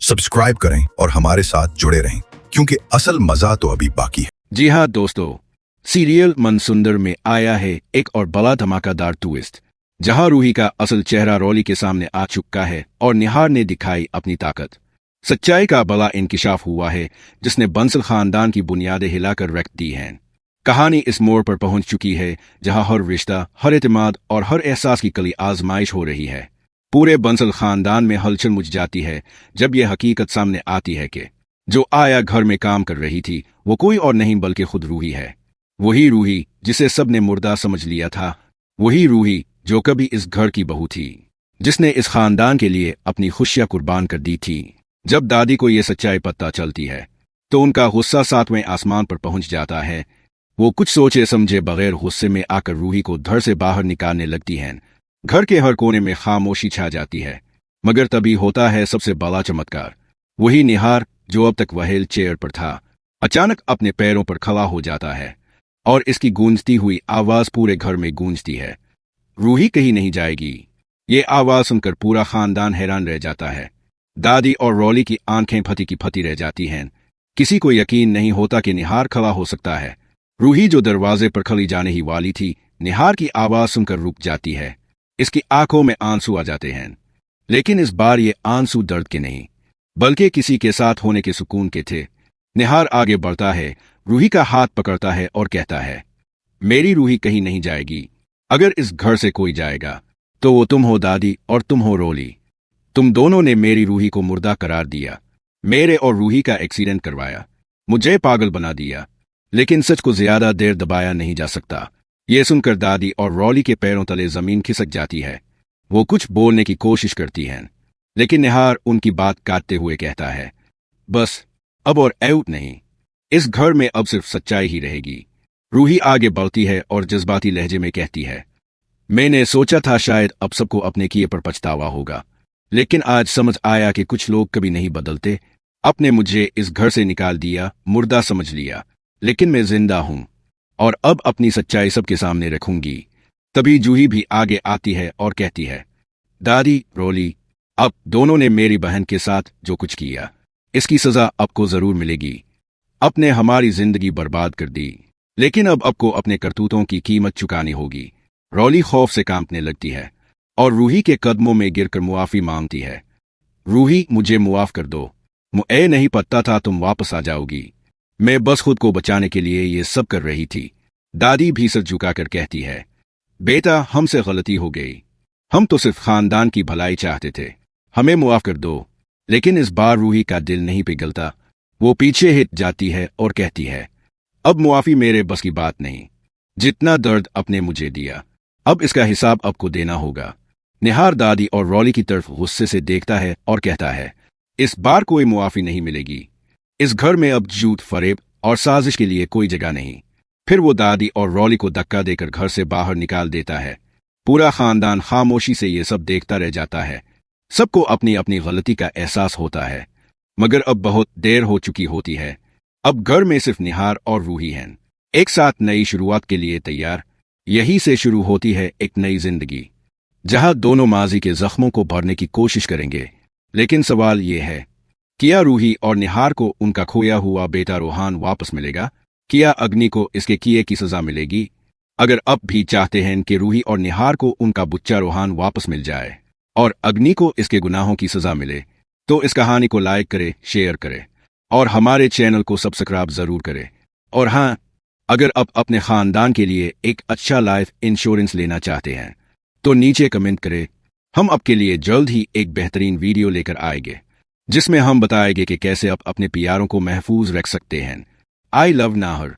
Subscribe करें और हमारे साथ जुड़े रहें, क्योंकि असल मजा तो अभी बाकी है। जी हाँ दोस्तों, सीरियल मनसुंदर में आया है एक और बड़ा धमाकेदार ट्विस्ट, जहां रूही का असल चेहरा रॉली के सामने आ चुका है और निहार ने दिखाई अपनी ताकत। सच्चाई का बड़ा इंकिशाफ हुआ है, जिसने बंसल खानदान की बुनियादें हिलाकर रख दी हैं। कहानी इस मोड़ पर पहुंच चुकी है जहां हर रिश्ता, हर एतमाद और हर एहसास की कली आजमाइश हो रही है। पूरे बंसल खानदान में हलचल मच जाती है जब यह हकीकत सामने आती है कि जो आया घर में काम कर रही थी वो कोई और नहीं बल्कि खुद रूही है। वही रूही जिसे सबने मुर्दा समझ लिया था, वही रूही जो कभी इस घर की बहू थी, जिसने इस खानदान के लिए अपनी खुशियां कुर्बान कर दी थी। जब दादी को यह सच्चाई पता चलती है तो उनका गुस्सा 7वें आसमान पर पहुंच जाता है। वो कुछ सोचे समझे बगैर गुस्से में आकर रूही को घर से बाहर निकालने लगती हैं। घर के हर कोने में खामोशी छा जाती है, मगर तभी होता है सबसे बड़ा चमत्कार। वही निहार जो अब तक व्हील चेयर पर था, अचानक अपने पैरों पर खड़ा हो जाता है और इसकी गूंजती हुई आवाज पूरे घर में गूंजती है। रूही कहीं नहीं जाएगी। ये आवाज सुनकर पूरा खानदान हैरान रह जाता है। दादी और रॉली की आंखें फटी की फटी रह जाती हैं। किसी को यकीन नहीं होता कि निहार खड़ा हो सकता है। रूही जो दरवाजे पर खड़ी जाने ही वाली थी, निहार की आवाज सुनकर रुक जाती है। इसकी आंखों में आंसू आ जाते हैं, लेकिन इस बार ये आंसू दर्द के नहीं बल्कि किसी के साथ होने के सुकून के थे। निहार आगे बढ़ता है, रूही का हाथ पकड़ता है और कहता है, मेरी रूही कहीं नहीं जाएगी। अगर इस घर से कोई जाएगा तो वो तुम हो दादी, और तुम हो रोली। तुम दोनों ने मेरी रूही को मुर्दा करार दिया, मेरे और रूही का एक्सीडेंट करवाया, मुझे पागल बना दिया। लेकिन सच को ज्यादा देर दबाया नहीं जा सकता। ये सुनकर दादी और रॉली के पैरों तले जमीन खिसक जाती है। वो कुछ बोलने की कोशिश करती हैं, लेकिन निहार उनकी बात काटते हुए कहता है, बस अब और आउट नहीं। इस घर में अब सिर्फ सच्चाई ही रहेगी। रूही आगे बढ़ती है और जज्बाती लहजे में कहती है, मैंने सोचा था शायद अब सबको अपने किए पर पछतावा होगा, लेकिन आज समझ आया कि कुछ लोग कभी नहीं बदलते। अपने मुझे इस घर से निकाल दिया, मुर्दा समझ लिया, लेकिन मैं जिंदा हूं और अब अपनी सच्चाई सबके सामने रखूंगी। तभी जूही भी आगे आती है और कहती है, दादी, रॉली, अब दोनों ने मेरी बहन के साथ जो कुछ किया, इसकी सजा आपको जरूर मिलेगी। आपने हमारी जिंदगी बर्बाद कर दी, लेकिन अब आपको अपने करतूतों की कीमत चुकानी होगी। रॉली खौफ से कांपने लगती है और रूही के कदमों में गिरकर मुआफी मांगती है। रूही, मुझे मुआफ कर दो। मुझे नहीं पता था तुम वापस आ जाओगी। मैं बस खुद को बचाने के लिए ये सब कर रही थी। दादी भी सर झुकाकर कहती है, बेटा, हमसे गलती हो गई। हम तो सिर्फ खानदान की भलाई चाहते थे, हमें मुआफ कर दो। लेकिन इस बार रूही का दिल नहीं पिघलता। वो पीछे हट जाती है और कहती है, अब मुआफी मेरे बस की बात नहीं। जितना दर्द आपने मुझे दिया, अब इसका हिसाब आपको देना होगा। निहार दादी और रॉली की तरफ गुस्से से देखता है और कहता है, इस बार कोई मुआफी नहीं मिलेगी। इस घर में अब झूठ, फरेब और साजिश के लिए कोई जगह नहीं। फिर वो दादी और रॉली को धक्का देकर घर से बाहर निकाल देता है। पूरा खानदान खामोशी से ये सब देखता रह जाता है। सबको अपनी अपनी गलती का एहसास होता है, मगर अब बहुत देर हो चुकी होती है। अब घर में सिर्फ निहार और रूही हैं, एक साथ नई शुरुआत के लिए तैयार। यहीं से शुरू होती है एक नई जिंदगी, जहां दोनों माजी के जख्मों को भरने की कोशिश करेंगे। लेकिन सवाल ये है, क्या रूही और निहार को उनका खोया हुआ बेटा रोहान वापस मिलेगा? क्या अग्नि को इसके किए की सजा मिलेगी? अगर अब भी चाहते हैं कि रूही और निहार को उनका बुच्चा रोहान वापस मिल जाए और अग्नि को इसके गुनाहों की सजा मिले, तो इस कहानी को लाइक करे, शेयर करे और हमारे चैनल को सब्सक्राइब जरूर करे। और हाँ, अगर आप अपने खानदान के लिए एक अच्छा लाइफ इंश्योरेंस लेना चाहते हैं तो नीचे कमेंट करें। हम आपके लिए जल्द ही एक बेहतरीन वीडियो लेकर आएंगे, जिसमें हम बताएंगे कि कैसे आप अपने प्यारों को महफूज रख सकते हैं। I love Nahar.